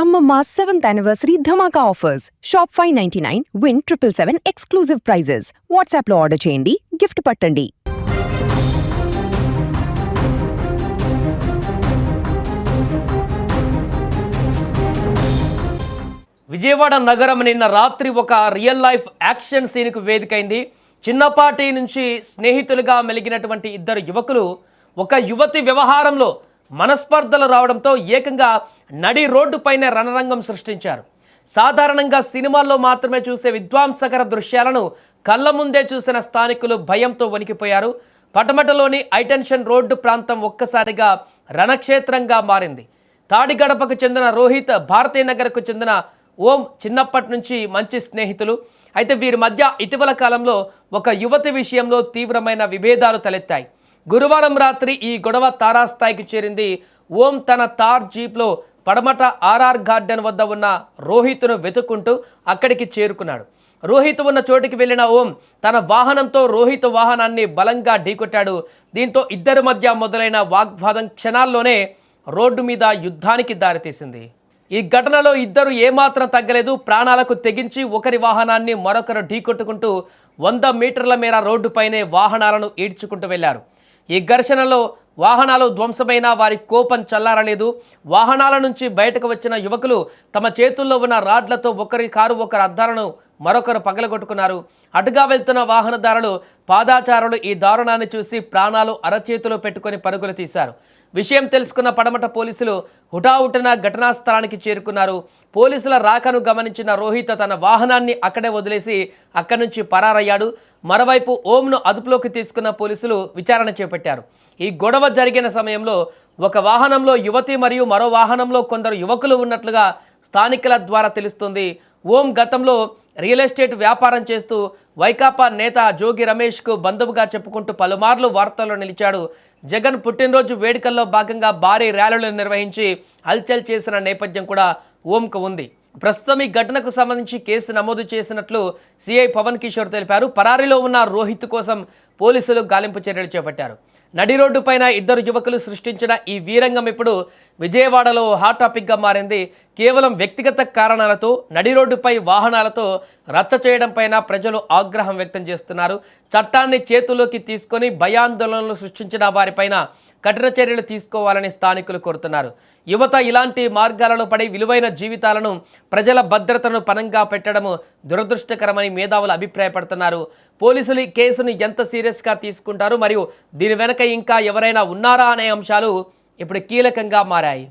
Amma 7th anniversary Dhamaka offers. Shop 599, win 777 exclusive prizes. WhatsApp లో order చేయండి, gift పట్టండి. విజయవాడ నగరం నిన్న రాత్రి ఒక రియల్ లైఫ్ యాక్షన్ సీన్కు వేదికైంది. చిన్నపాటి నుంచి స్నేహితులుగా మెలిగినటువంటి ఇద్దరు యువకులు ఒక యువతి వ్యవహారంలో మనస్పర్ధలు రావడంతో ఏకంగా నడి రోడ్డుపైనే రణరంగం సృష్టించారు. సాధారణంగా సినిమాల్లో మాత్రమే చూసే విధ్వంసకర దృశ్యాలను కళ్ళ ముందే చూసిన స్థానికులు భయంతో వణికిపోయారు. పటమటలోని హైటెన్షన్ రోడ్డు ప్రాంతం ఒక్కసారిగా రణక్షేత్రంగా మారింది. తాడిగడపకు చెందిన రోహిత్, భారతీనగర్కు చెందిన ఓం చిన్నప్పటి నుంచి మంచి స్నేహితులు. అయితే వీరి మధ్య ఇటీవల కాలంలో ఒక యువతి విషయంలో తీవ్రమైన విభేదాలు తలెత్తాయి. గురువారం రాత్రి ఈ గొడవ తారాస్థాయికి చేరింది. ఓం తన తార్ జీప్లో పడమట ఆర్ఆర్ గార్డెన్ వద్ద ఉన్న రోహిత్ను వెతుక్కుంటూ అక్కడికి చేరుకున్నాడు. రోహిత్ ఉన్న చోటికి వెళ్ళిన ఓం తన వాహనంతో రోహిత్ వాహనాన్ని బలంగా ఢీకొట్టాడు. దీంతో ఇద్దరి మధ్య మొదలైన వాగ్వాదం క్షణాల్లోనే రోడ్డు మీద యుద్ధానికి దారితీసింది. ఈ ఘటనలో ఇద్దరు ఏమాత్రం తగ్గలేదు. ప్రాణాలకు తెగించి ఒకరి వాహనాన్ని మరొకరు ఢీకొట్టుకుంటూ 100 మీటర్ల మేర రోడ్డుపైనే వాహనాలను ఈడ్చుకుంటూ వెళ్లారు. ఈ ఘర్షణలో వాహనాలు ధ్వంసమైన వారి కోపం చల్లారలేదు. వాహనాల నుంచి బయటకు వచ్చిన యువకులు తమ చేతుల్లో ఉన్న రాడ్లతో ఒకరి కారు ఒకరి అద్దాలను మరొకరు పగలగొట్టుకున్నారు. అటుగా వెళ్తున్న వాహనదారులు, పాదాచారులు ఈ దారుణాన్ని చూసి ప్రాణాలు అరచేతిలో పెట్టుకొని పరుగులు తీశారు. విషయం తెలుసుకున్న పడమట పోలీసులు హుటాహుటిన ఘటనా స్థలానికి చేరుకున్నారు. పోలీసుల రాకను గమనించిన రోహిత్ తన వాహనాన్ని అక్కడే వదిలేసి అక్కడి నుంచి పరారయ్యాడు. మరోవైపు ఓంను అదుపులోకి తీసుకున్న పోలీసులు విచారణ చేపట్టారు. ఈ గొడవ జరిగిన సమయంలో ఒక వాహనంలో యువతి మరియు మరో వాహనంలో కొందరు యువకులు ఉన్నట్లుగా స్థానికుల ద్వారా తెలుస్తుంది. ఓం గతంలో రియల్ ఎస్టేట్ వ్యాపారం చేస్తూ వైకాపా నేత జోగి రమేష్కు బంధువుగా చెప్పుకుంటూ పలుమార్లు వార్తల్లో నిలిచాడు. జగన్ పుట్టినరోజు వేడుకల్లో భాగంగా భారీ ర్యాలీలు నిర్వహించి హల్చల్ చేసిన నేపథ్యం కూడా ఓంకు ఉంది. ప్రస్తుతం ఈ ఘటనకు సంబంధించి కేసు నమోదు చేసినట్లు సిఐ పవన్ కిషోర్ తెలిపారు. పరారీలో ఉన్న రోహిత్ కోసం పోలీసులు గాలింపు చర్యలు చేపట్టారు. నడి రోడ్డు పైన ఇద్దరు యువకులు సృష్టించిన ఈ వీరంగం ఇప్పుడు విజయవాడలో హాట్ టాపిక్గా మారింది. కేవలం వ్యక్తిగత కారణాలతో నడి రోడ్డుపై వాహనాలతో రచ్చ చేయడం పైన ప్రజలు ఆగ్రహం వ్యక్తం చేస్తున్నారు. చట్టాన్ని చేతుల్లోకి తీసుకొని భయాందోళనలు సృష్టించిన వారిపైన కఠిన చర్యలు తీసుకోవాలని స్థానికులు కోరుతున్నారు. యువత ఇలాంటి మార్గాలలో పడి విలువైన జీవితాలను, ప్రజల భద్రతను పణంగా పెట్టడం దురదృష్టకరమని మేధావులు అభిప్రాయపడుతున్నారు. పోలీసులు ఈ కేసును ఎంత సీరియస్గా తీసుకుంటారు మరియు దీని వెనక ఇంకా ఎవరైనా ఉన్నారా అనే అంశాలు ఇప్పుడు కీలకంగా మారాయి.